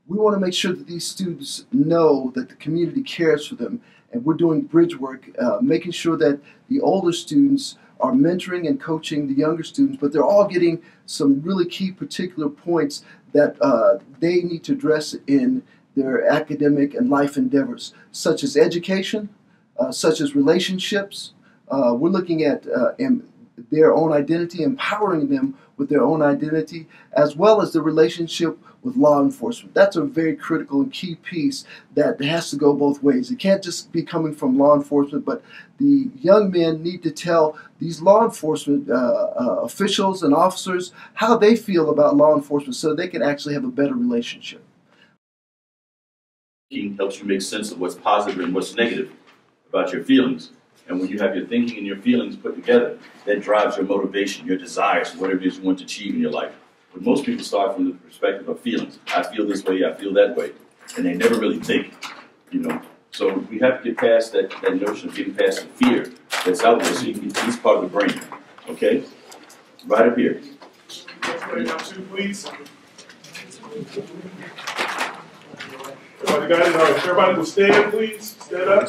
we want to make sure that these students know that the community cares for them, and we're doing bridge work, making sure that the older students are mentoring and coaching the younger students, but they're all getting some really key particular points that they need to address in their academic and life endeavors, such as education, such as relationships. We're looking at their own identity, empowering them with their own identity, as well as the relationship with law enforcement. That's a very critical and key piece that has to go both ways. It can't just be coming from law enforcement, but the young men need to tell these law enforcement officials and officers how they feel about law enforcement so they can actually have a better relationship. Helps you make sense of what's positive and what's negative about your feelings. And when you have your thinking and your feelings put together, that drives your motivation, your desires, whatever it is you want to achieve in your life. But most people start from the perspective of feelings. I feel this way, I feel that way. And they never really think, you know. So we have to get past that notion of getting past the fear that's out there so you can get this part of the brain. Okay? Right up here. Everybody got two, please. Everybody got it? All right. Everybody will stand, please. Stand up.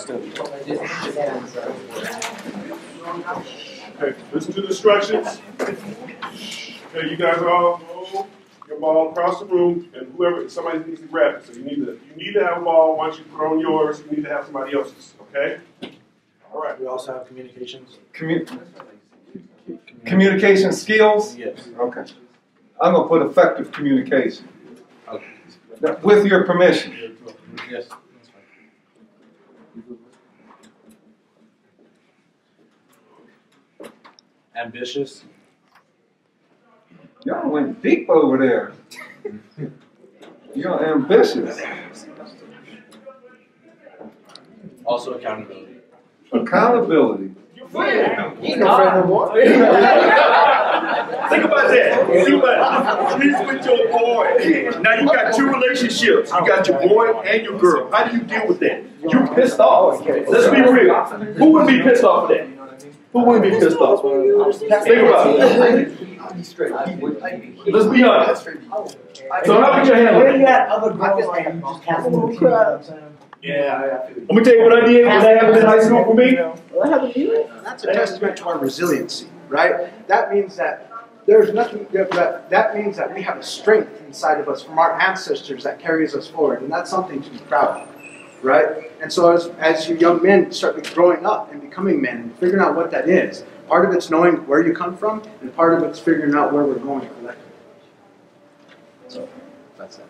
Okay, listen to the instructions. Okay, you guys all hold your ball across the room, and somebody needs to grab it. So you need to have a ball. Once you put on yours, you need to have somebody else's. Okay? All right. We also have communications. Communication skills? Yes. Okay. I'm going to put effective communication. Okay. With your permission. Yes. Ambitious. Y'all went deep over there. You're ambitious. Also accountability. Accountability. You're friend. He's no friend no more. Think about that. Think about it. He's with your boy. Now you got two relationships. You got your boy and your girl. How do you deal with that? You're pissed off. Let's be real. Who wouldn't be pissed off at that? Who wouldn't be pissed off? Think about it. Let's be honest. So how would you handle it? Where you at other girls and you just have them you know what I'm saying? Yeah, I feel you. Let me tell you what I did when that happened in high school for me. That's a testament to our resiliency, right? That means that there's nothing. That means that we have a strength inside of us from our ancestors that carries us forward, and that's something to be proud of, right? And so as you young men start growing up and becoming men and figuring out what that is, part of it's knowing where you come from, and part of it's figuring out where we're going collectively. So that's it.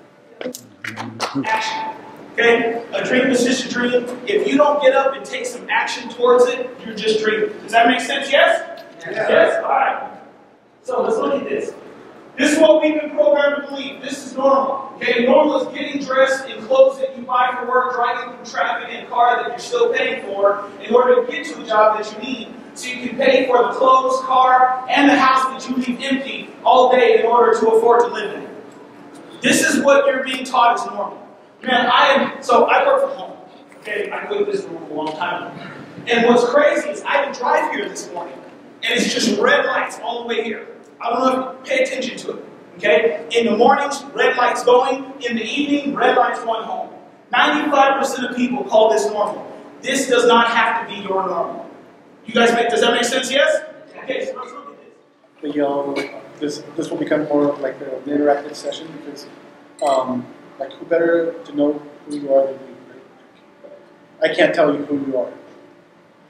Action. Okay? A dream is just a dream. If you don't get up and take some action towards it, you're just dreaming. Does that make sense? Yes? Yes? All right. So let's look at this. This is what we've been programmed to believe. This is normal. Okay? Normal is getting dressed in clothes that you buy for work, driving through traffic in a car that you're still paying for in order to get to the job that you need so you can pay for the clothes, car, and the house that you leave empty all day in order to afford to live in. This is what you're being taught is normal. Man, I work from home. Okay, I quit this room a long time ago. And what's crazy is I didn't drive here this morning, and it's just red lights all the way here. I don't know if you pay attention to it. Okay, in the mornings, red lights going. In the evening, red lights going home. 95% of people call this normal. This does not have to be your normal. You guys does that make sense? Yes? Okay, so let's look at this. This will become more like an interactive session because. Like, who better to know who you are than me, right? I can't tell you who you are.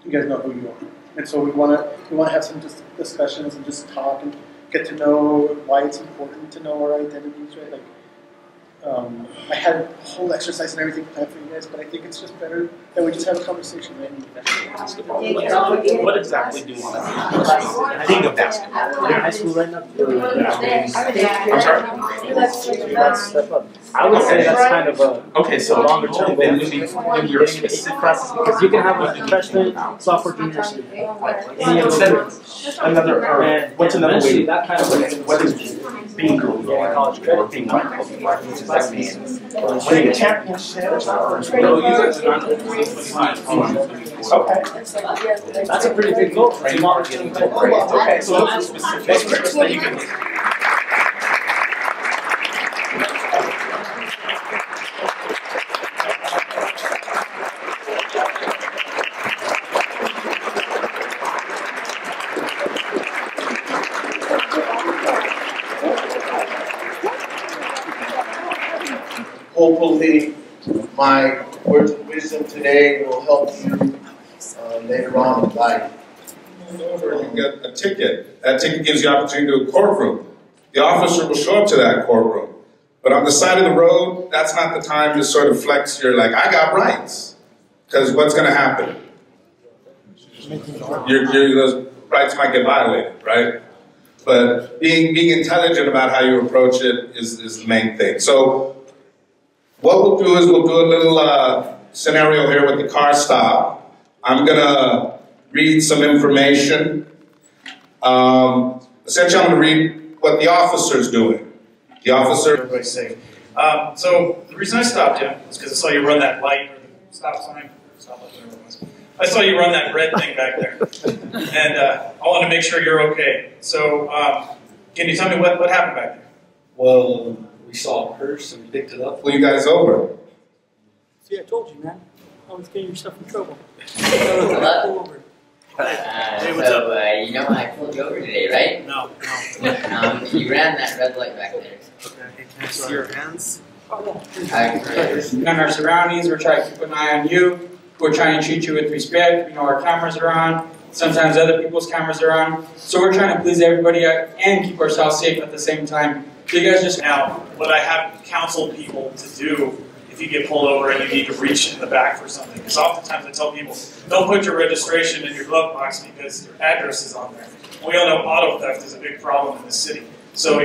You guys know who you are. And so we want to have some discussions and just talk and get to know why it's important to know our identities, right? Like, I had a whole exercise and everything planned for you guys, but I think it's just better that we just have a conversation. Right? What exactly do you want to do? Being a basketball. You're in high school right now? I'm sorry? I would say that's kind of a okay, so longer term then goal. when you're specific Classes, because you can have a freshman, sophomore, junior, another what's another way? That kind of What is being cool? college credit. Being like that means winning a championship. Okay. That's a pretty big goal. Okay, so those are specific. hopefully my words of wisdom today will help you later on in life. Over and you get a ticket. That ticket gives you opportunity to a courtroom. The officer will show up to that courtroom. But on the side of the road, that's not the time to sort of flex your, like, I got rights. Because what's going to happen? Those rights might get violated, right? But being intelligent about how you approach it is the main thing. So what we'll do is we'll do a little scenario here with the car stop. I'm going to read some information. Essentially, I'm going to read what the officer's doing. The officer... Everybody's safe. So the reason I stopped you is because I saw you run that light, or the stop sign, whatever it was. I saw you run that red thing back there. And I wanted to make sure you're okay. So can you tell me what happened back there? Well, we saw a purse and we picked it up. Pull you guys over. See, I told you, man. Always getting yourself in trouble. Hello? Hey, what's up? You know I pulled you over today, right? No. You ran that red light back there. Okay, can I see your hands? In our surroundings, we're trying to keep an eye on you. We're trying to treat you with respect. You know, our cameras are on. Sometimes other people's cameras are on. So we're trying to please everybody and keep ourselves safe at the same time. So you guys just... Now, what I have counseled people to do if you get pulled over and you need to reach in the back for something. Because oftentimes I tell people, don't put your registration in your glove box because your address is on there. We all know auto theft is a big problem in the city. So